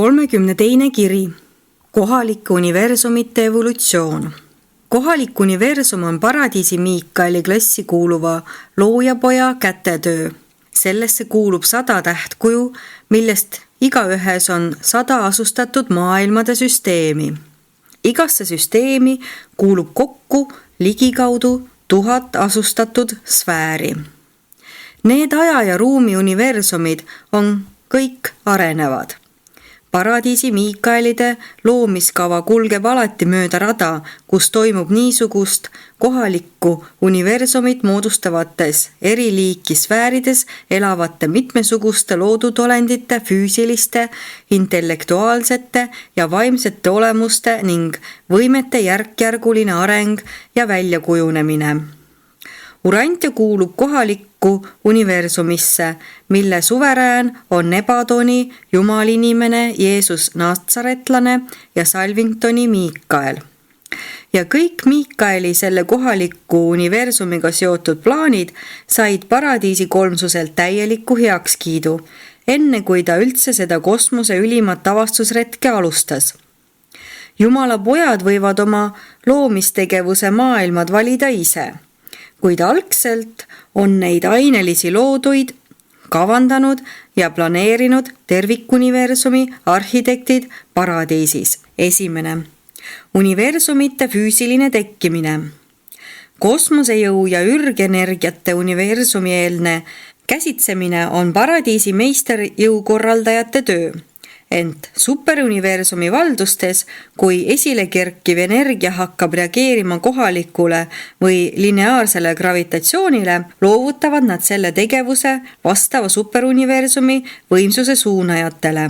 32. kiri. Kohalik universumite evolutsioon. Kohalik universum on paradiisi Miikaeli klassi kuuluva loojapoja kätetöö. Sellesse kuulub 100 tähtkuju, millest igaühes on 100 asustatud maailmade süsteemi. Igasse süsteemi kuulub kokku ligikaudu 1000 asustatud sfääri. Need aja ja ruumi universumid on kõik arenevad. Paradiisi Miikaelide loomiskava kulgeb alati mööda rada, kus toimub niisugust kohalikku universumit moodustavates eri liiki sfäärides elavate mitmesuguste loodud olendite füüsiliste, intellektuaalsete ja vaimsete olemuste ning võimete järkjärguline areng ja väljakujunemine. Urantia kuulub kohalikku universumisse, mille suverään on Nebadoni jumalinimene Jeesus Natsaretlane ja Salvingtoni Miikael. Ja kõik Miikaeli selle kohaliku universumiga seotud plaanid said paradiisi kolmsuselt täieliku heakskiidu, enne kui ta üldse seda kosmose ülimat avastusretke alustas. Jumala pojad võivad oma loomistegevuse maailmad valida ise, kuid algselt on neid ainelisi looduid kavandanud ja planeerinud tervikuniversumi arhitektid paradiisis. 1. Universumite füüsiline tekkimine. Kosmosejõu ja ürgenergiate universumieelne käsitsemine on paradiisi meisterjõukorraldajate töö. Ent superuniversumi valdustes, kui esile kerkiv energia hakkab reageerima kohalikule või lineaarsele gravitatsioonile, loovutavad nad selle tegevuse vastava superuniversumi võimsuse suunajatele.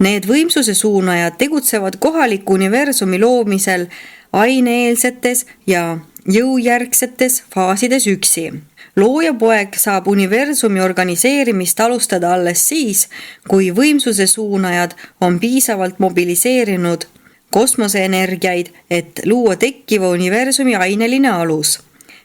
Need võimsuse suunajad tegutsevad kohaliku universumi loomisel aineelsetes ja jõujärgsetes faasides üksi. Loojapoeg saab universumi organiseerimist alustada alles siis, kui võimsuse suunajad on piisavalt mobiliseerinud kosmoseenergiaid, et luua tekkiva universumi aineline alus,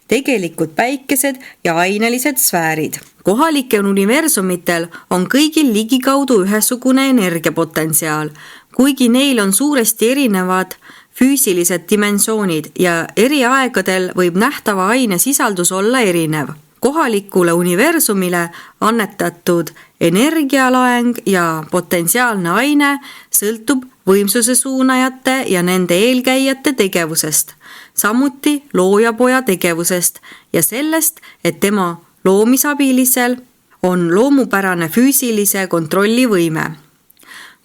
tegelikud päikesed ja ainelised sfäärid. Kohalikel universumitel on kõigil ligikaudu ühesugune energiapotentsiaal, kuigi neil on suuresti erinevad füüsilised dimensioonid ja eri aegadel võib nähtava aine sisaldus olla erinev. Kohalikule universumile annetatud energialaeng ja potentsiaalne aine sõltub võimsuse suunajate ja nende eelkäijate tegevusest, samuti loojapoja tegevusest ja sellest, et tema loomisabilisel on loomupärane füüsilise kontrolli võime.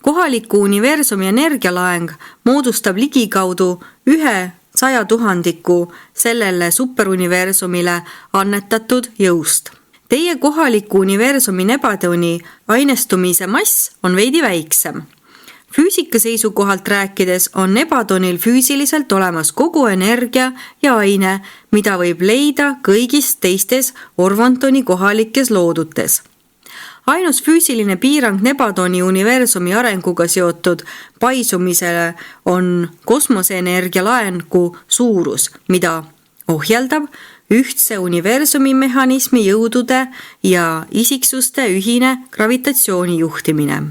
Kohaliku universumi energialaeng moodustab ligikaudu 100 000 sellele superuniversumile annetatud jõust. Teie kohaliku universumi Nebadoni ainestumise mass on veidi väiksem. Füüsika seisukohalt rääkides on Nebadonil füüsiliselt olemas kogu energia ja aine, mida võib leida kõigis teistes Orvantoni kohalikes loodutes. Ainus füüsiline piirang Nebadoni universumi arenguga seotud paisumisele on kosmoseenergia laengu suurus, mida ohjeldab ühtse universumi mehhanismi jõudude ja isiksuste ühine gravitatsiooni juhtimine.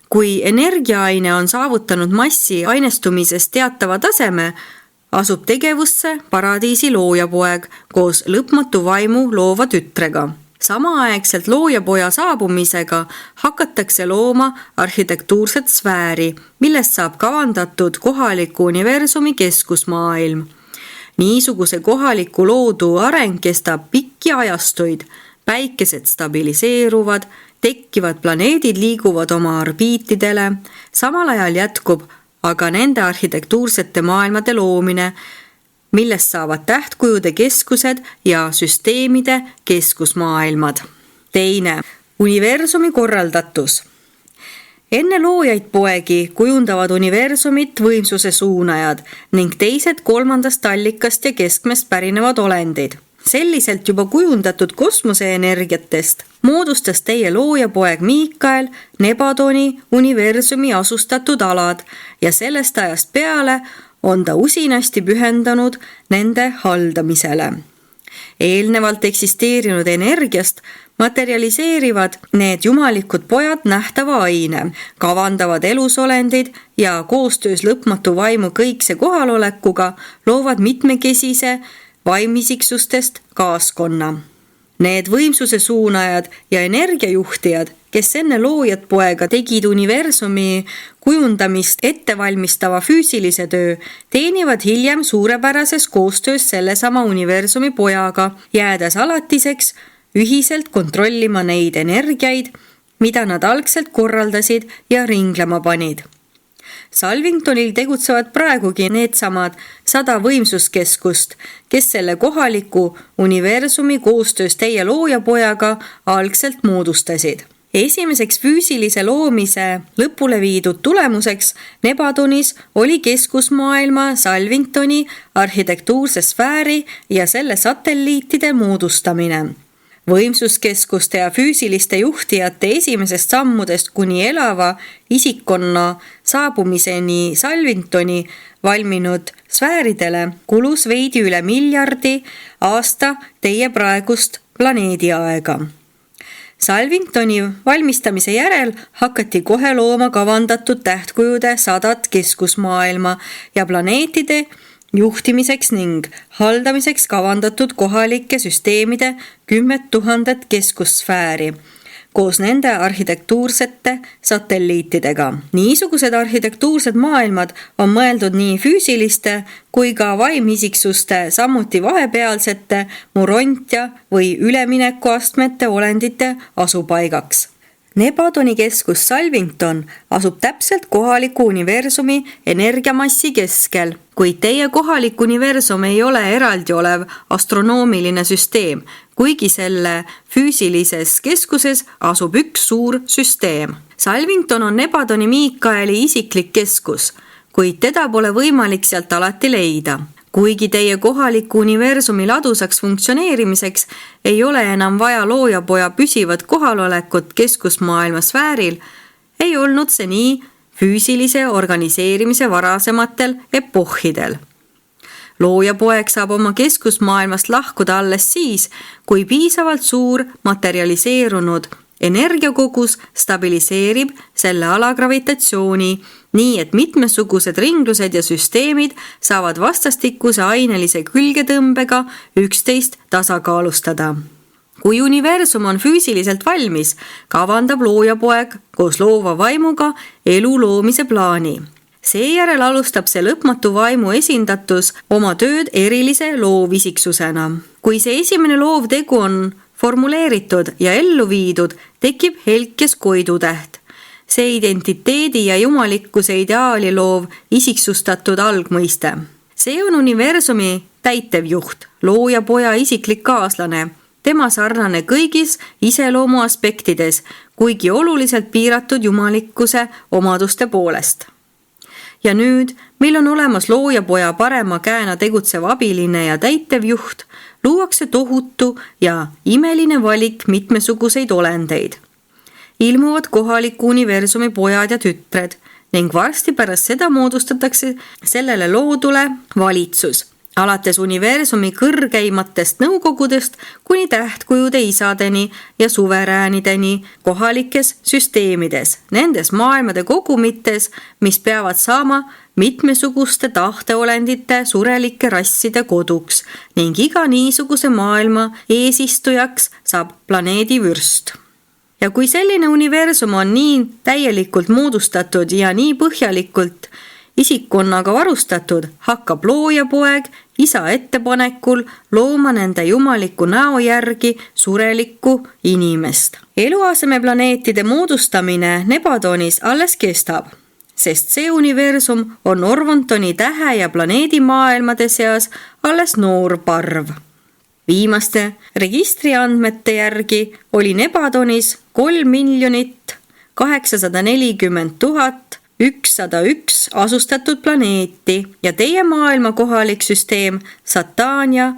Kui energiaaine on saavutanud massi ainestumisest teatava taseme, asub tegevusse paradiisi loojapoeg koos lõpmatu vaimu loova tütrega. Samaaegselt loojapoja saabumisega hakatakse looma arhitektuurset sfääri, millest saab kavandatud kohaliku universumi keskusmaailm. Niisuguse kohaliku loodu areng kestab pikki ajastuid, päikesed stabiliseeruvad, tekkivad planeedid liiguvad oma orbiitidele, samal ajal jätkub aga nende arhitektuursete maailmade loomine, millest saavad tähtkujude keskused ja süsteemide keskusmaailmad. 2. Universumi korraldatus. Enne loojaid poegi kujundavad universumit võimsuse suunajad ning teised kolmandast allikast ja keskmest pärinevad olendid. Selliselt juba kujundatud kosmoseenergiatest moodustas teie loojapoeg Miikael Nebadoni universumi asustatud alad ja sellest ajast peale on ta usinasti pühendanud nende haldamisele. Eelnevalt eksisteerinud energiast materialiseerivad need jumalikud pojad nähtava aine, kavandavad elusolendid ja koostöös lõpmatu vaimu kõikse kohalolekuga loovad mitmekesise vaimisiksustest kaaskonna. Need võimsuse suunajad ja energiajuhtijad, kes enne loojat poega tegid universumi kujundamist ettevalmistava füüsilise töö, teenivad hiljem suurepärases koostöös sellesama universumi pojaga, jäädes alatiseks ühiselt kontrollima neid energiaid, mida nad algselt korraldasid ja ringlema panid. Salvingtonil tegutsevad praegugi needsamad 100 võimsuskeskust, kes selle kohaliku universumi koostöös teie loojapojaga algselt moodustasid. Esimeseks füüsilise loomise lõpule viidud tulemuseks Nebadonis oli keskusmaailma Salvingtoni arhitektuurse sfääri ja selle satelliitide moodustamine. Võimsuskeskuste ja füüsiliste juhtijate esimesest sammudest kuni elava isikkonna saabumiseni Salvingtoni valminud sfääridele kulus veidi üle miljardi aasta teie praegust planeediaega. Salvingtoni valmistamise järel hakati kohe looma kavandatud tähtkujude 100 keskusmaailma ja planeetide juhtimiseks ning haldamiseks kavandatud kohalike süsteemide 10 000 keskussfääri koos nende arhitektuursete satelliitidega. Niisugused arhitektuursed maailmad on mõeldud nii füüsiliste kui ka vaimisiksuste, samuti vahepealsete murontja või üleminekuastmete olendite asupaigaks. Nebadoni keskus Salvington asub täpselt kohaliku universumi energiamassi keskel, kuid teie kohalik universum ei ole eraldi olev astronoomiline süsteem, kuigi selle füüsilises keskuses asub üks suur süsteem. Salvington on Nebadoni Miikaeli isiklik keskus, kuid teda pole võimalik sealt alati leida. Kuigi teie kohaliku universumi ladusaks funktsioneerimiseks ei ole enam vaja loojapoja püsivat kohalolekut keskusmaailma sfääril, ei olnud see nii füüsilise organiseerimise varasematel epohhidel. Loojapoeg saab oma keskusmaailmast lahkuda alles siis, kui piisavalt suur materialiseerunud energiakogus stabiliseerib selle ala gravitatsiooni, nii et mitmesugused ringlused ja süsteemid saavad vastastikuse ainelise külgetõmbega üksteist tasakaalustada. Kui universum on füüsiliselt valmis, kavandab loojapoeg koos loova vaimuga elu loomise plaani. Seejärel alustab see lõpmatu vaimu esindatus oma tööd erilise loovisiksusena. Kui see esimene loovtegu on formuleeritud ja ellu viidud, tekib helkes koidutäht. See identiteedi ja jumalikkuse ideaali loov isiksustatud algmõiste. See on universumi täitevjuht, loojapoja isiklik kaaslane, tema sarnane kõigis iseloomu aspektides, kuigi oluliselt piiratud jumalikkuse omaduste poolest. Ja nüüd, meil on olemas loojapoja parema käena tegutsev abiline ja täitevjuht, luuakse tohutu ja imeline valik mitmesuguseid olendeid. Ilmuvad kohaliku universumi pojad ja tütred ning varsti pärast seda moodustatakse sellele loodule valitsus, alates universumi kõrgeimatest nõukogudest kuni tähtkujude isadeni ja suveräänideni kohalikes süsteemides, nendes maailmade kogumites, mis peavad saama mitmesuguste tahteolendite surelike rasside koduks ning iga niisuguse maailma eesistujaks saab planeedi vürst. Ja kui selline universum on nii täielikult moodustatud ja nii põhjalikult isikkonnaga varustatud, hakkab loojapoeg isa ettepanekul looma nende jumaliku näo järgi surelikku inimest. Eluasemeplaneetide moodustamine Nebadonis alles kestab, sest see universum on Orvontoni tähe ja planeedimaailmade seas alles noor parv. Viimaste registriandmete järgi oli Nebadonis 3 840 101 asustatud planeeti ja teie maailma kohalik süsteem Satania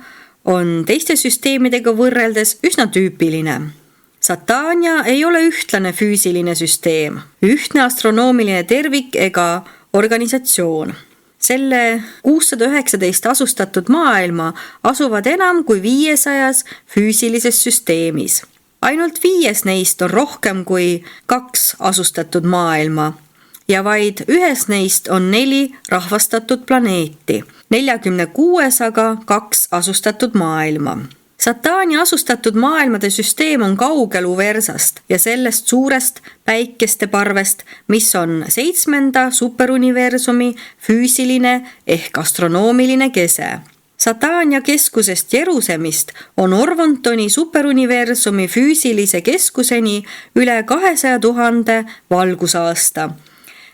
on teiste süsteemidega võrreldes üsna tüüpiline. Satania ei ole ühtlane füüsiline süsteem, ühtne astronoomiline tervik ega organisatsioon. Selle 619 asustatud maailma asuvad enam kui 500 füüsilises süsteemis. Ainult 5 neist on rohkem kui 2 asustatud maailma ja vaid 1 neist on 4 rahvastatud planeeti, 46 aga 2 asustatud maailma. Sataani asustatud maailmade süsteem on kaugel Uversast ja sellest suurest päikeste parvest, mis on 7. superuniversumi füüsiline ehk astronoomiline kese. Sataania keskusest Jeruusalemist on Orvontoni superuniversumi füüsilise keskuseni üle 200 000 valgusaasta.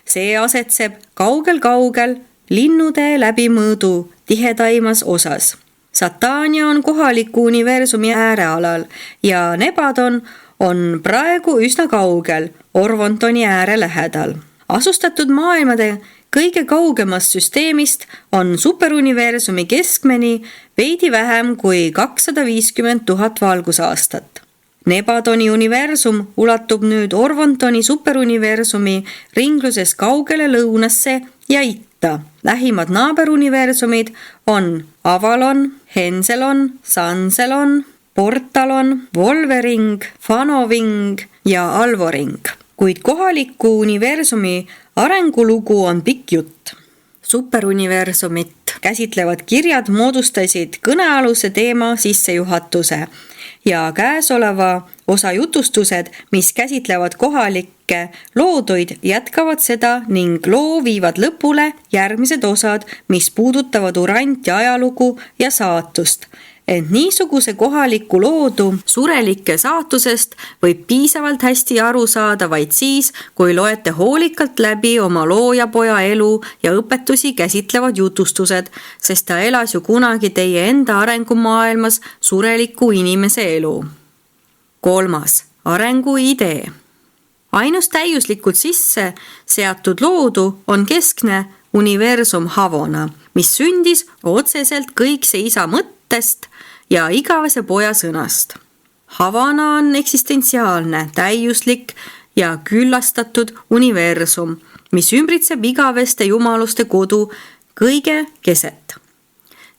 See asetseb kaugel-kaugel linnutee läbimõõdu tihedaimas osas. Sataania on kohaliku universumi äärealal ja Nebadon on praegu üsna kaugel Orvontoni ääre lähedal. Asustatud maailmade kõige kaugemast süsteemist on superuniversumi keskmeni veidi vähem kui 250 000 valgusaastat. Nebadoni universum ulatub nüüd Orvontoni superuniversumi ringluses kaugele lõunasse ja itta. Lähimad naaberuniversumid on Avalon, Henselon, Sanselon, Portalon, Wolvering, Fanoving ja Alvoring. Kuid kohaliku universumi arengulugu on pikk jutt. Superuniversumit käsitlevad kirjad moodustasid kõnealuse teema sissejuhatuse ja käesoleva osa jutustused, mis käsitlevad kohalikke looduid, jätkavad seda ning loo viivad lõpule järgmised osad, mis puudutavad Uranti ajalugu ja saatust. Ent niisuguse kohaliku loodu surelike saatusest võib piisavalt hästi aru saada vaid siis, kui loete hoolikalt läbi oma loojapoja elu ja õpetusi käsitlevad jutustused, sest ta elas ju kunagi teie enda arengumaailmas sureliku inimese elu. 3. Arengu idee. Ainus täiuslikult sisse seatud loodu on keskne universum Havona, mis sündis otseselt kõikse isa mõttest ja igavese poja sõnast. Havana on eksistentsiaalne, täiuslik ja küllastatud universum, mis ümbritseb igaveste jumaluste kodu kõige keset.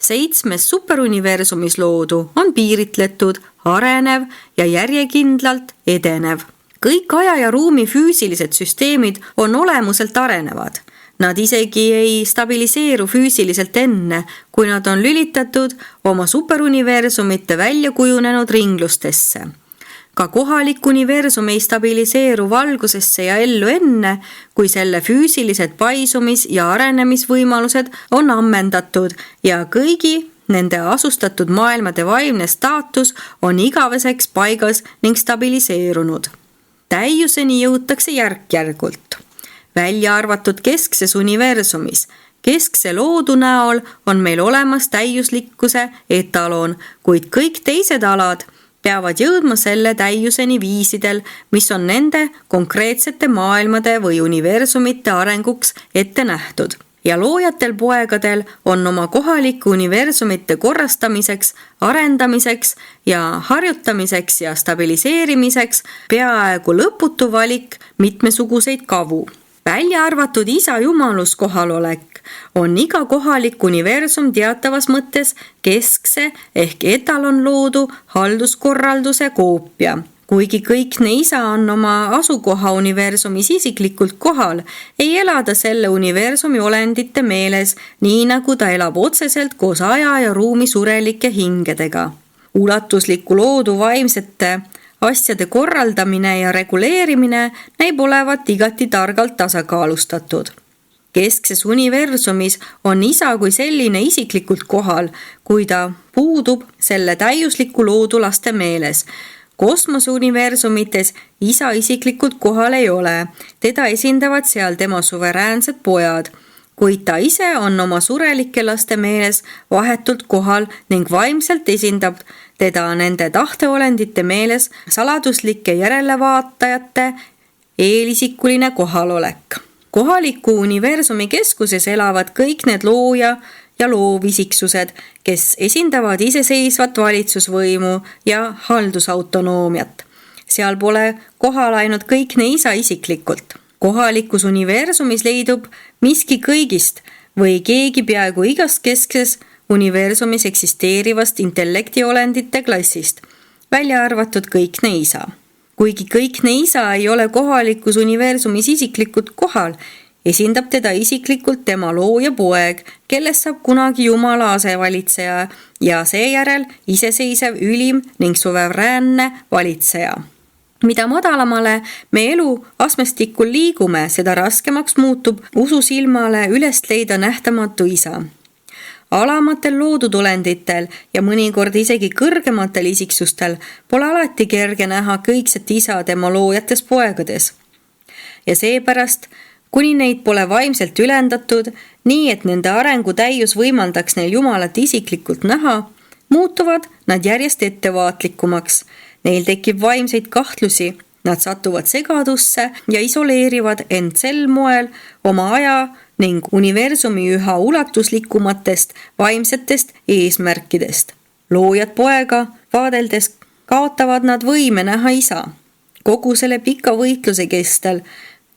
7. superuniversumis loodu on piiritletud, arenev ja järjekindlalt edenev. Kõik aja ja ruumi füüsilised süsteemid on olemuselt arenevad. Nad isegi ei stabiliseeru füüsiliselt enne, kui nad on lülitatud oma superuniversumite välja kujunenud ringlustesse. Ka kohalik universum ei stabiliseeru valgusesse ja ellu enne, kui selle füüsilised paisumis- ja arenemisvõimalused on ammendatud ja kõigi nende asustatud maailmade vaimne staatus on igaveseks paigas ning stabiliseerunud. Täiuseni jõutakse järk-järgult. Välja arvatud keskses universumis. Keskse loodu näol on meil olemas täiuslikkuse etalon, kuid kõik teised alad peavad jõudma selle täiuseni viisidel, mis on nende konkreetsete maailmade või universumite arenguks ette nähtud. Ja loojatel poegadel on oma kohalike universumite korrastamiseks, arendamiseks ja harjutamiseks ja stabiliseerimiseks peaaegu lõputu valik mitmesuguseid kavu. Välja arvatud isa jumalus kohalolek on iga kohalik universum teatavas mõttes keskse ehk etalonloodu halduskorralduse koopia. Kuigi kõikne isa on oma asukoha universumis isiklikult kohal, ei ela ta selle universumi olendite meeles, nii nagu ta elab otseselt koos aja ja ruumi surelike hingedega. Ulatusliku loodu vaimsete asjade korraldamine ja reguleerimine näib olevat igati targalt tasakaalustatud. Keskses universumis on isa kui selline isiklikult kohal, kui ta puudub selle täiusliku loodu laste meeles. Kosmoseuniversumites isa isiklikult kohal ei ole, teda esindavad seal tema suveräänsed pojad, kuid ta ise on oma surelike laste meeles vahetult kohal ning vaimselt esindab teda nende tahteolendite meeles saladuslike järelevaatajate eelisikuline kohalolek. Kohaliku universumi keskuses elavad kõik need looja ja loovisiksused, kes esindavad iseseisvat valitsusvõimu ja haldusautonoomiat. Seal pole kohal ainult kõikne isa isiklikult. Kohalikus universumis leidub miski kõigist või keegi peaaegu igast keskses universumis eksisteerivast intellektiolendite klassist. välja arvatud kõikne isa. Kuigi kõikne isa ei ole kohalikus universumis isiklikult kohal, esindab teda isiklikult tema looja poeg, kellest saab kunagi Jumala asevalitseja ja seejärel iseseisev ülim ning suveräänne valitseja. Mida madalamale me elu astmestikul liigume, seda raskemaks muutub ususilmale ülest leida nähtamatu isa. Alamatel loodud olenditel ja mõnikord isegi kõrgematel isiksustel pole alati kerge näha kõikset isa tema loojates poegades. Ja seepärast, kuni neid pole vaimselt ülendatud, nii et nende arengu täius võimaldaks neil Jumalat isiklikult näha, muutuvad nad järjest ettevaatlikumaks. Neil tekib vaimseid kahtlusi, nad satuvad segadusse ja isoleerivad end sel moel oma aja ning universumi üha ulatuslikumatest vaimsetest eesmärkidest. Loojad poega vaadeldes kaotavad nad võime näha isa. Kogu selle pika võitluse kestel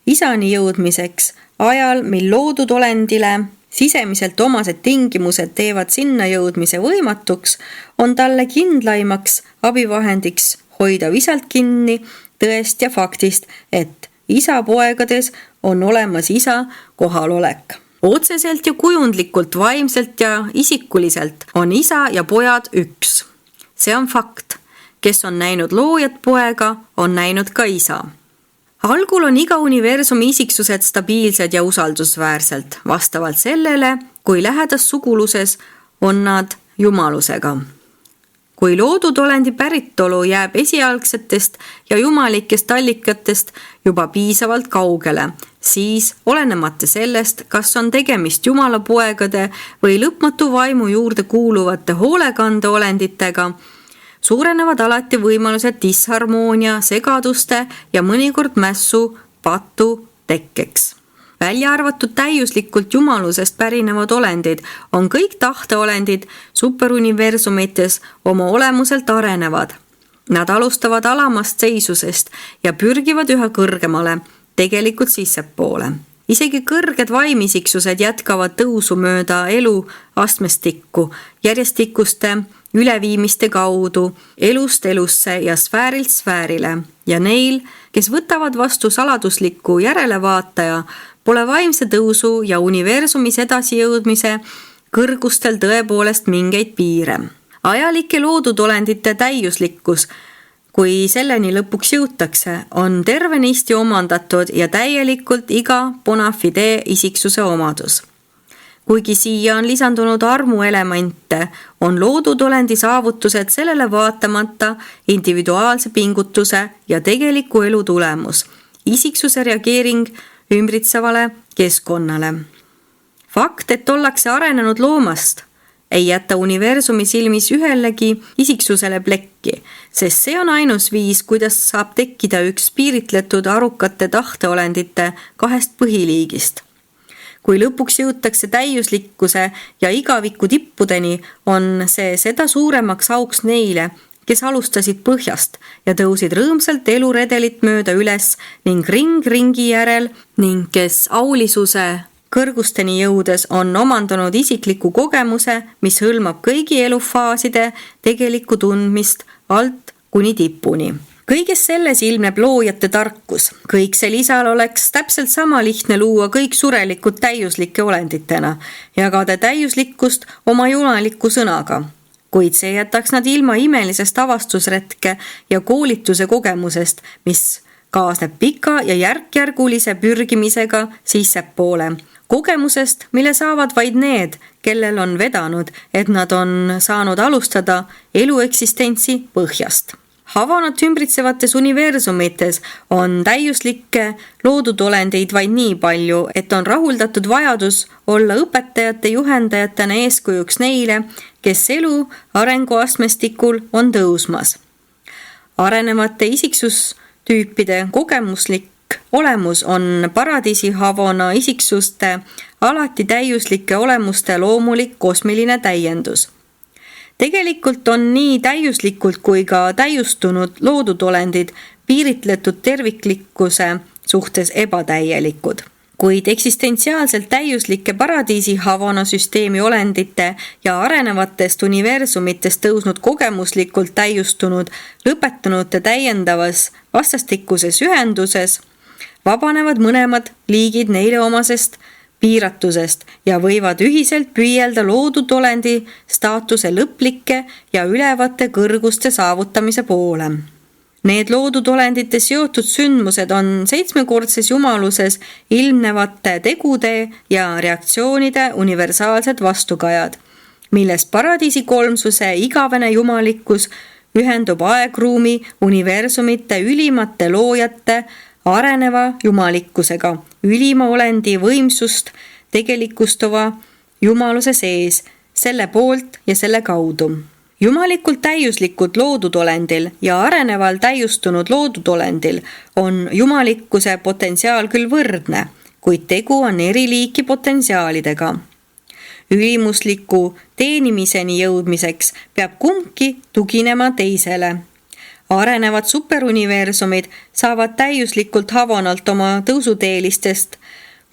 isani jõudmiseks, ajal, mil loodud olendile sisemiselt omased tingimused teevad sinna jõudmise võimatuks, on talle kindlaimaks abivahendiks hoida visalt kinni tõest ja faktist, et isa poegades on olemas isa kohalolek. Otseselt ja kujundlikult, vaimselt ja isikuliselt on isa ja pojad üks. See on fakt. Kes on näinud loojat poega, on näinud ka isa. Algul on iga universumi isiksused stabiilsed ja usaldusväärselt, vastavalt sellele, kui lähedas suguluses on nad jumalusega. Kui loodud olendi päritolu jääb esialgsetest ja jumalikest allikatest juba piisavalt kaugele, siis olenemata sellest, kas on tegemist Jumala poegade või lõpmatu vaimu juurde kuuluvate hoolekandeolenditega, suurenevad alati võimalused disharmoonia, segaduste ja mõnikord mässu patu tekkeks. Välja arvatud täiuslikult jumalusest pärinevad olendid on kõik tahteolendid superuniversumites oma olemuselt arenevad. Nad alustavad alamast seisusest ja pürgivad üha kõrgemale, tegelikult sissepoole. Isegi kõrged vaimisiksused jätkavad tõusu mööda elu astmestikku, järjestikuste üleviimiste kaudu, elust elusse ja sfäärilt sfäärile. Ja neil, kes võtavad vastu saladusliku järelevaataja, pole vaimse tõusu ja universumis edasijõudmise kõrgustel tõepoolest mingeid piire. Ajalike loodud olendite täiuslikkus, kui selleni lõpuks jõutakse, on tervenisti omandatud ja täielikult iga bona fide isiksuse omadus. Kuigi siia on lisandunud armuelemente, on loodud olendi saavutused sellele vaatamata individuaalse pingutuse ja tegeliku elu tulemus, isiksuse reageering ümbritsevale keskkonnale. Fakt, et ollakse arenenud loomast, ei jäta universumi silmis ühelegi isiksusele plekki, sest see on ainus viis, kuidas saab tekkida üks piiritletud arukate tahteolendite kahest põhiliigist. Kui lõpuks jõutakse täiuslikkuse ja igaviku tippudeni, on see seda suuremaks auks neile, kes alustasid põhjast ja tõusid rõõmsalt eluredelit mööda üles ning ringi järel ning kes aulisuse kõrgusteni jõudes on omandanud isikliku kogemuse, mis hõlmab kõigi elufaaside tegelikku tundmist alt kuni tipuni. Kõiges selles ilmneb loojate tarkus. Kõik see lisal oleks täpselt sama lihtne luua kõik surelikud täiuslike olenditena, jagada täiuslikkust oma jumaliku sõnaga. Kuid see jätaks nad ilma imelisest avastusretke ja koolituse kogemusest, mis kaasneb pika ja järkjärgulise pürgimisega sissepoole. Kogemusest, mille saavad vaid need, kellel on vedanud, et nad on saanud alustada elu eksistentsi põhjast. Havanat ümbritsevates universumites on täiuslikke loodud olendeid vaid nii palju, et on rahuldatud vajadus olla õpetajate juhendajatena eeskujuks neile, kes elu arenguastmestikul on tõusmas. Arenevate isiksustüüpide kogemuslik olemus on paradiisi havana isiksuste alati täiuslike olemuste loomulik kosmiline täiendus. Tegelikult on nii täiuslikult kui ka täiustunud loodud olendid piiritletud terviklikkuse suhtes ebatäielikud. kuid eksistentsiaalselt täiuslike paradiisi Havana süsteemi olendite ja arenevatest universumitest tõusnud kogemuslikult täiustunud lõpetanute täiendavas vastastikuses ühenduses vabanevad mõlemad liigid neile omasest piiratusest ja võivad ühiselt püüelda loodud olendi staatuse lõplike ja ülevate kõrguste saavutamise poole. Need loodud olendite seotud sündmused on 7-kordses jumaluses ilmnevate tegude ja reaktsioonide universaalsed vastukajad, milles paradiisi kolmsuse igavene jumalikkus ühendub aegruumi universumite ülimate loojate areneva jumalikkusega, ülima olendi võimsust tegelikustava jumaluse sees, selle poolt ja selle kaudu. Jumalikult täiuslikud loodud olendil ja areneval täiustunud loodud olendil on jumalikkuse potentsiaal küll võrdne, kuid tegu on eri liiki potentsiaalidega. Ülimusliku teenimiseni jõudmiseks peab kumbki tuginema teisele. Arenevad superuniversumid saavad täiuslikult Havanalt oma tõusuteelistest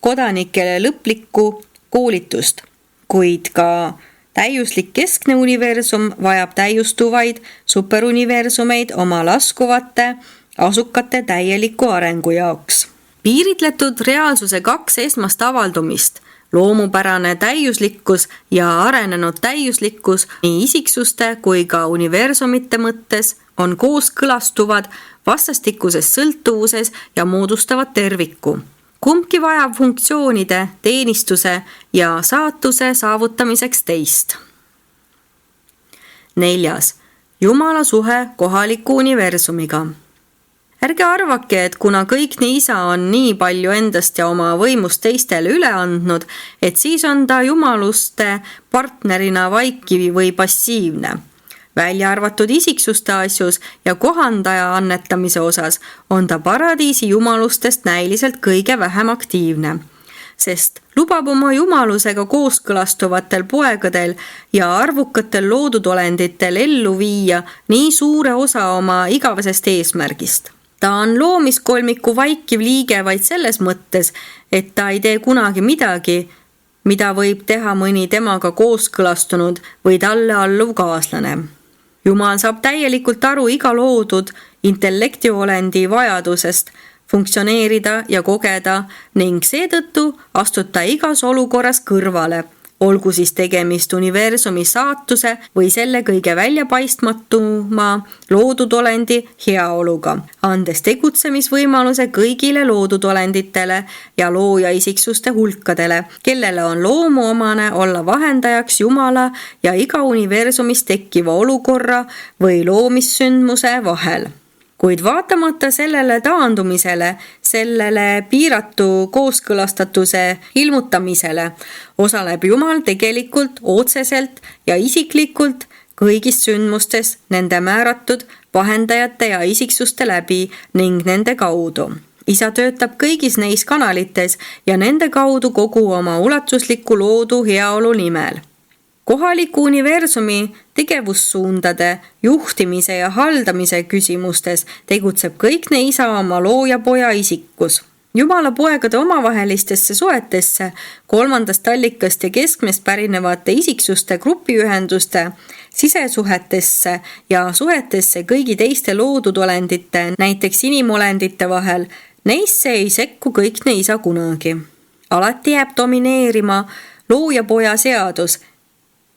kodanikele lõplikku koolitust, kuid ka täiuslik keskne universum vajab täiustuvaid superuniversumeid oma laskuvate asukate täieliku arengu jaoks. Piiritletud reaalsuse 2 esmast avaldumist, loomupärane täiuslikkus ja arenenud täiuslikkus nii isiksuste kui ka universumite mõttes on kooskõlastuvad vastastikuses sõltuvuses ja moodustavad terviku. Kumbki vajab funktsioonide, teenistuse ja saatuse saavutamiseks teist. 4. Jumala suhe kohaliku universumiga. Ärge arvake, et kuna kõikne isa on nii palju endast ja oma võimust teistele üle andnud, et siis on ta jumaluste partnerina vaikiv või passiivne. Välja arvatud isiksuste asjus ja kohandaja annetamise osas on ta paradiisi jumalustest näiliselt kõige vähem aktiivne, sest lubab oma jumalusega kooskõlastuvatel poegadel ja arvukatel loodud olenditel ellu viia nii suure osa oma igavesest eesmärgist. Ta on loomiskolmiku vaikiv liige vaid selles mõttes, et ta ei tee kunagi midagi, mida võib teha mõni temaga kooskõlastunud või talle alluv kaaslane. Jumal saab täielikult aru iga loodud intellektiolendi vajadusest funktsioneerida ja kogeda ning seetõttu astub ta igas olukorras kõrvale, olgu siis tegemist universumi saatuse või selle kõige väljapaistmatuma loodud olendi heaoluga, andes tegutsemisvõimaluse kõigile loodud olenditele ja looja isiksuste hulkadele, kellele on loomuomane olla vahendajaks Jumala ja iga universumis tekkiva olukorra või loomissündmuse vahel. Kuid vaatamata sellele taandumisele, sellele piiratu kooskõlastatuse ilmutamisele, osaleb Jumal tegelikult otseselt ja isiklikult kõigis sündmustes nende määratud vahendajate ja isiksuste läbi ning nende kaudu. Isa töötab kõigis neis kanalites ja nende kaudu kogu oma ulatusliku loodu heaolu nimel. Kohaliku universumi tegevussuundade, juhtimise ja haldamise küsimustes tegutseb kõikne isa oma looja poja isikus. Jumala poegade omavahelistesse suhetesse, kolmandast allikast ja keskmest pärinevate isiksuste grupiühenduste, sisesuhetesse ja suhetesse kõigi teiste loodud olendite, näiteks inimolendite vahel, neisse ei sekku kõikne isa kunagi. Alati jääb domineerima looja poja seadus,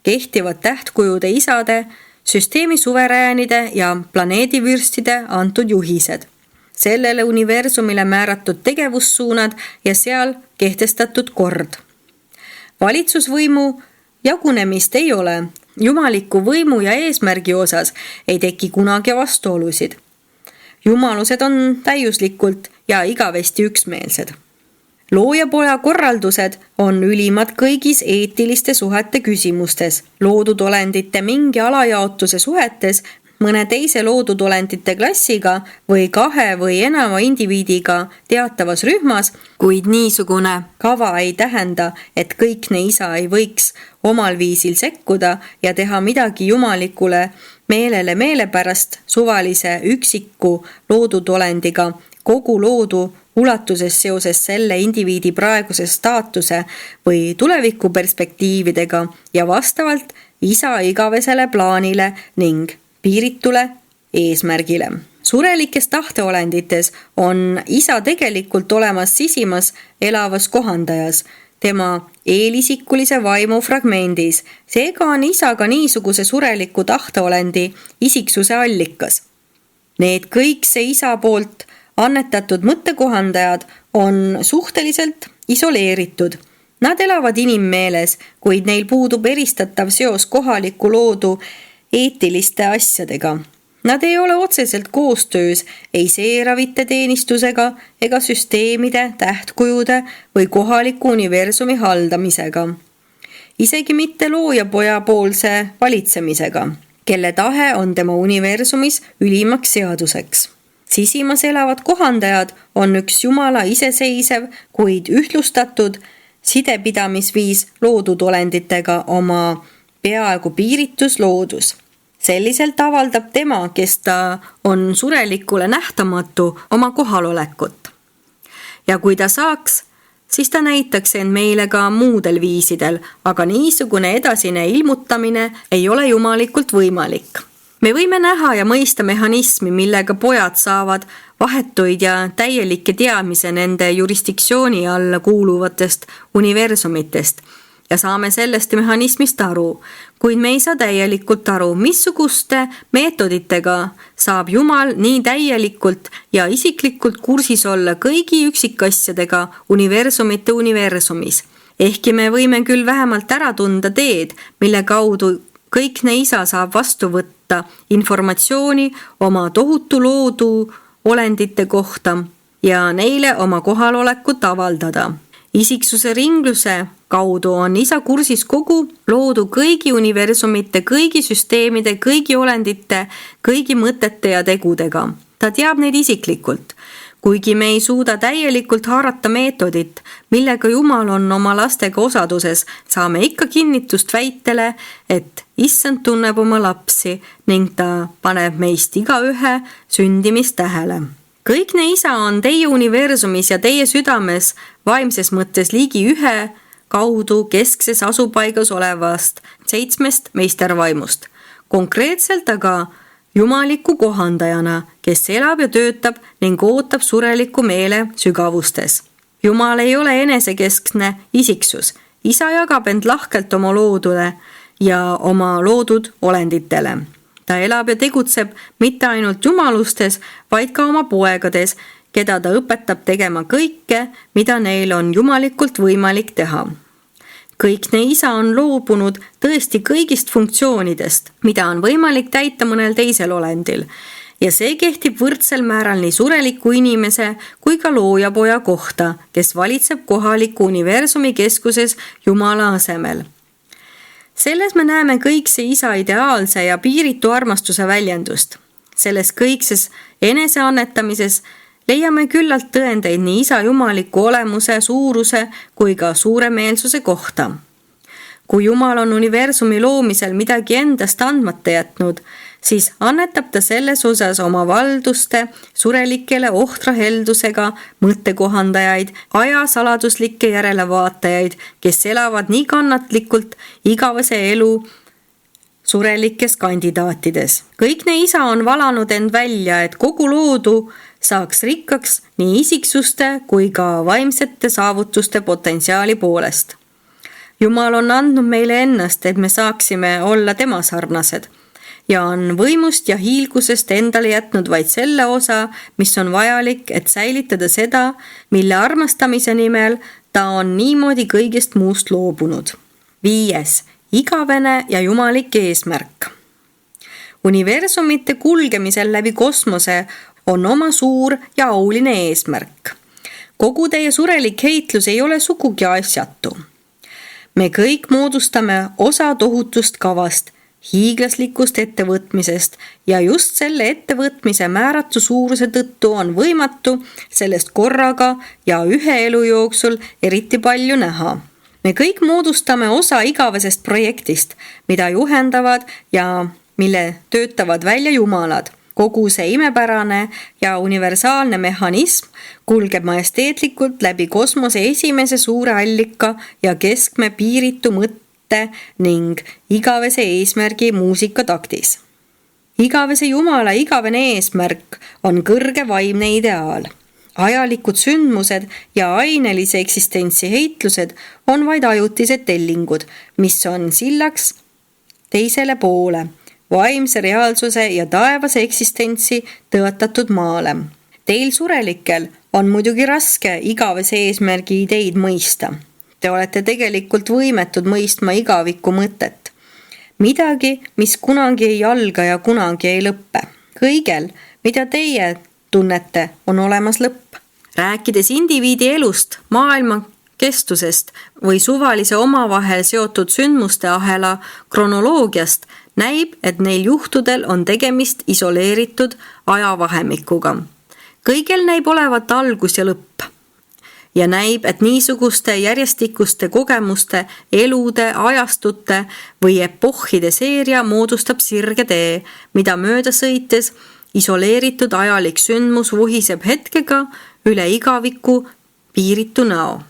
kehtivad tähtkujude isade, süsteemi suveräänide ja planeedivürstide antud juhised. Sellele universumile määratud tegevussuunad ja seal kehtestatud kord. Valitsusvõimu jagunemist ei ole. Jumaliku võimu ja eesmärgi osas ei teki kunagi vastuolusid. Jumalused on täiuslikult ja igavesti üksmeelsed. Loojapoja korraldused on ülimad kõigis eetiliste suhete küsimustes, loodud olendite mingi alajaotuse suhetes mõne teise loodud olendite klassiga või 2 või enama indiviidiga teatavas rühmas, kuid niisugune kava ei tähenda, et kõikne isa ei võiks omal viisil sekkuda ja teha midagi jumalikule meelele meelepärast suvalise üksiku loodud olendiga kogu loodu ulatuses seoses selle indiviidi praeguse staatuse või tulevikuperspektiividega ja vastavalt isa igavesele plaanile ning piiritule eesmärgile. Surelikes tahteolendites on isa tegelikult olemas sisimas elavas kohandajas, tema eelisikulise vaimu fragmendis, seega on isa ka niisuguse sureliku tahteolendi isiksuse allikas. Need kõikse isa poolt annetatud mõttekohandajad on suhteliselt isoleeritud. Nad elavad inimmeeles, kuid neil puudub eristatav seos kohaliku loodu eetiliste asjadega. Nad ei ole otseselt koostöös ei seeravite teenistusega ega süsteemide, tähtkujude või kohaliku universumi haldamisega. Isegi mitte loojapoja poolse valitsemisega, kelle tahe on tema universumis ülimaks seaduseks. Sisimas elavad kohandajad on üks Jumala iseseisev, kuid ühtlustatud sidepidamisviis loodud olenditega oma peaaegu piiritus loodus. Selliselt avaldab tema, kes ta on surelikule nähtamatu, oma kohalolekut. Ja kui ta saaks, siis ta näitaks end meile ka muudel viisidel, aga niisugune edasine ilmutamine ei ole jumalikult võimalik. Me võime näha ja mõista mehhanismi, millega pojad saavad vahetuid ja täielikke teadmise nende jurisdiktsiooni alla kuuluvatest universumitest ja saame sellest mehhanismist aru, kuid me ei saa täielikult aru, missuguste meetoditega saab Jumal nii täielikult ja isiklikult kursis olla kõigi üksikasjadega universumite universumis. Ehkki me võime küll vähemalt ära tunda teed, mille kaudu kõikne isa saab vastu võtta informatsiooni oma tohutu loodu olendite kohta ja neile oma kohalolekut avaldada. Isiksuse ringluse kaudu on isa kursis kogu loodu kõigi universumite, kõigi süsteemide, kõigi olendite, kõigi mõtete ja tegudega. Ta teab neid isiklikult. Kuigi me ei suuda täielikult haarata meetodit, millega Jumal on oma lastega osaduses, saame ikka kinnitust väitele, et Issand tunneb oma lapsi ning ta paneb meist igaühe sündimist tähele. Kõikne isa on teie universumis ja teie südames vaimses mõttes ligi ühe kaudu keskses asupaigas olevast 7 meistervaimust. Konkreetselt aga jumaliku kohandajana, kes elab ja töötab ning ootab sureliku meele sügavustes. Jumal ei ole enesekeskne isiksus. Isa jagab end lahkelt oma loodule ja oma loodud olenditele. Ta elab ja tegutseb mitte ainult jumalustes, vaid ka oma poegades, keda ta õpetab tegema kõike, mida neil on jumalikult võimalik teha. Kõikne isa on loobunud tõesti kõigist funktsioonidest, mida on võimalik täita mõnel teisel olendil. Ja see kehtib võrdsel määral nii sureliku inimese kui ka loojapoja kohta, kes valitseb kohaliku universumi keskuses Jumala asemel. Selles me näeme kõikse isa ideaalse ja piiritu armastuse väljendust. Selles kõikses eneseannetamises leiame küllalt tõendeid nii isa jumaliku olemuse, suuruse kui ka suuremeelsuse kohta. Kui Jumal on universumi loomisel midagi endast andmata jätnud, siis annetab ta selles osas oma valduste surelikele ohtra heldusega mõttekohandajaid, ajasaladuslikke järelevaatajaid, kes elavad nii kannatlikult igavese elu surelikes kandidaatides. Kõikne isa on valanud end välja, et kogu loodu saaks rikkaks nii isiksuste kui ka vaimsete saavutuste potentsiaali poolest. Jumal on andnud meile ennast, et me saaksime olla tema sarnased ja on võimust ja hiilgusest endale jätnud vaid selle osa, mis on vajalik, et säilitada seda, mille armastamise nimel ta on niimoodi kõigest muust loobunud. 5. Igavene ja jumalik eesmärk. Universumite kulgemisel läbi kosmose on oma suur ja auline eesmärk. Kogu teie surelik heitlus ei ole sugugi asjatu. Me kõik moodustame osa tohutust kavast, hiiglaslikust ettevõtmisest ja just selle ettevõtmise määratu suuruse tõttu on võimatu sellest korraga ja ühe elu jooksul eriti palju näha. Me kõik moodustame osa igavesest projektist, mida juhendavad ja mille töötavad välja jumalad. Kogu see imepärane ja universaalne mehhanism kulgeb majesteetlikult läbi kosmose esimese suure allika ja keskme piiritu mõtte ning igavese eesmärgi muusikataktis. Igavese Jumala igavene eesmärk on kõrge vaimne ideaal. Ajalikud sündmused ja ainelise eksistentsi heitlused on vaid ajutised tellingud, mis on sillaks teisele poole, vaimse reaalsuse ja taevase eksistentsi tõotatud maale. Teil surelikel on muidugi raske igavese eesmärgi ideid mõista. Te olete tegelikult võimetud mõistma igaviku mõtet. Midagi, mis kunagi ei alga ja kunagi ei lõppe. Kõigel, mida teie tunnete, on olemas lõpp. Rääkides indiviidi elust, maailma kestusest või suvalise omavahel seotud sündmuste ahela kronoloogiast, näib, et neil juhtudel on tegemist isoleeritud ajavahemikuga. Kõigel näib olevat algus ja lõpp. Ja näib, et niisuguste järjestikuste kogemuste, elude, ajastute või epohhide seeria moodustab sirge tee, mida mööda sõites isoleeritud ajalik sündmus vuhiseb hetkega üle igaviku piiritu näo.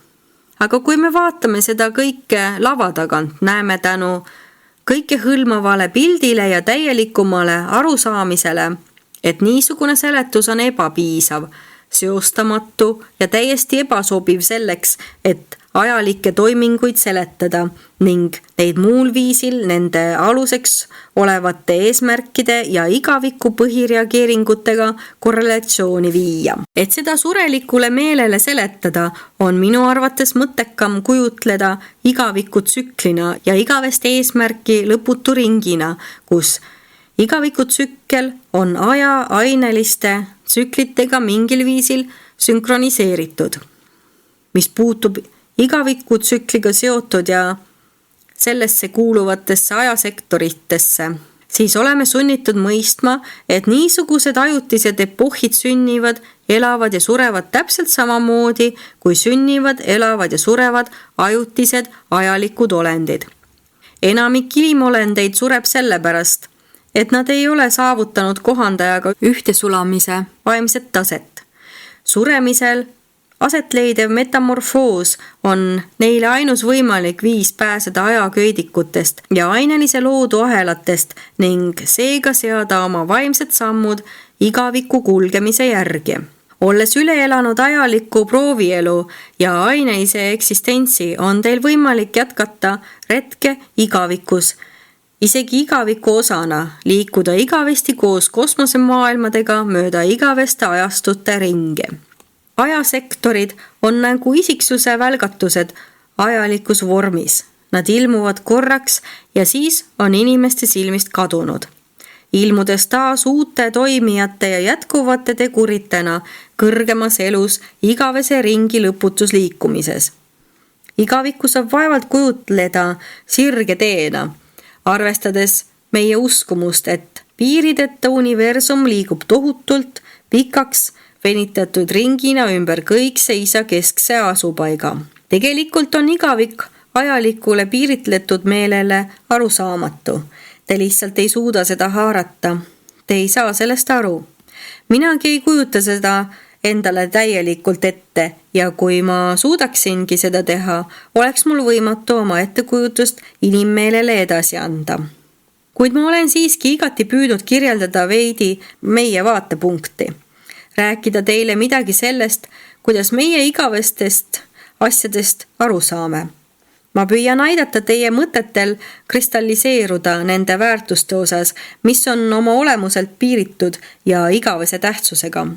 Aga kui me vaatame seda kõike lava tagant, näeme tänu kõike hõlmavale pildile ja täielikumale arusaamisele, et niisugune seletus on ebapiisav, seostamatu ja täiesti ebasobiv selleks, et ajalikke toiminguid seletada ning neid muul viisil nende aluseks olevate eesmärkide ja igaviku põhireageeringutega korrelatsiooni viia. Et seda surelikule meelele seletada, on minu arvates mõttekam kujutleda igaviku tsüklina ja igavest eesmärki lõputu ringina, kus igaviku tsükkel on aja aineliste tsüklitega mingil viisil sünkroniseeritud. Mis puutub igaviku tsükliga seotud ja sellesse kuuluvatesse ajasektoritesse, siis oleme sunnitud mõistma, et niisugused ajutised epohhid sünnivad, elavad ja surevad täpselt samamoodi, kui sünnivad, elavad ja surevad ajutised ajalikud olendid. Enamik ilimolendeid sureb sellepärast, et nad ei ole saavutanud kohandajaga ühtesulamise vaimset taset. Suremisel aset leidev metamorfoos on neile ainus võimalik viis pääseda ajaköidikutest ja ainelise loodu ahelatest ning seega seada oma vaimsed sammud igaviku kulgemise järgi. Olles üle elanud ajalikku proovielu ja ainelise eksistentsi, on teil võimalik jätkata retke igavikus, isegi igaviku osana, liikuda igavesti koos kosmosemaailmadega mööda igaveste ajastute ringi. Ajasektorid on nagu isiksuse välgatused ajalikus vormis. Nad ilmuvad korraks ja siis on inimeste silmist kadunud. Ilmudes taas uute toimijate ja jätkuvate teguritena kõrgemas elus igavese ringi lõputus liikumises. Igavikku saab vaevalt kujutleda sirge teena, arvestades meie uskumust, et piirideta universum liigub tohutult pikaks venitatud ringina ümber kõikse isa keskse asupaiga. Tegelikult on igavik ajalikule piiritletud meelele arusaamatu. Te lihtsalt ei suuda seda haarata. Te ei saa sellest aru. Minagi ei kujuta seda endale täielikult ette ja kui ma suudaksingi seda teha, oleks mul võimatu oma ettekujutust inimmeelele edasi anda. Kuid ma olen siiski igati püüdnud kirjeldada veidi meie vaatepunkti. Rääkida teile midagi sellest, kuidas meie igavestest asjadest aru saame. Ma püüan aidata teie mõtetel kristalliseeruda nende väärtuste osas, mis on oma olemuselt piiritud ja igavese tähtsusega.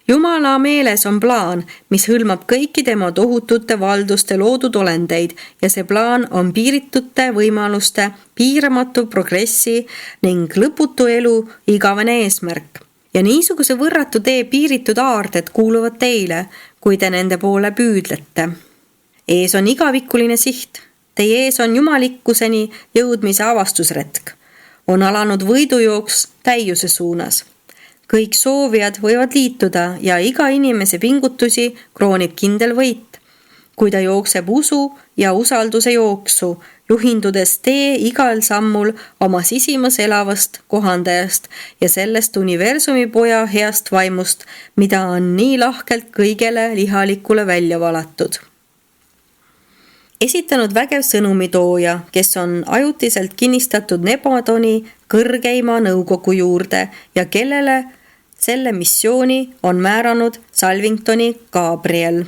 Jumala meeles on plaan, mis hõlmab kõiki tema tohutute valduste loodud olendeid ja see plaan on piiritute võimaluste, piiramatu progressi ning lõputu elu igavene eesmärk. Ja niisuguse võrratu tee piiritud aarded kuuluvad teile, kui te nende poole püüdlete. Ees on igavikuline siht. Teie ees on jumalikkuseni jõudmise avastusretk. on alanud võidujooks täiuse suunas. Kõik soovijad võivad liituda ja iga inimese pingutusi kroonib kindel võit. Kui ta jookseb usu ja usalduse jooksu, juhindudes tee igal sammul oma sisimas elavast kohandajast ja sellest universumi poja heast vaimust, mida on nii lahkelt kõigele lihalikule välja valatud. Esitanud vägev sõnumitooja, kes on ajutiselt kinnistatud Nebadoni kõrgeima nõukogu juurde ja kellele selle missiooni on määranud Salvingtoni Gabriel.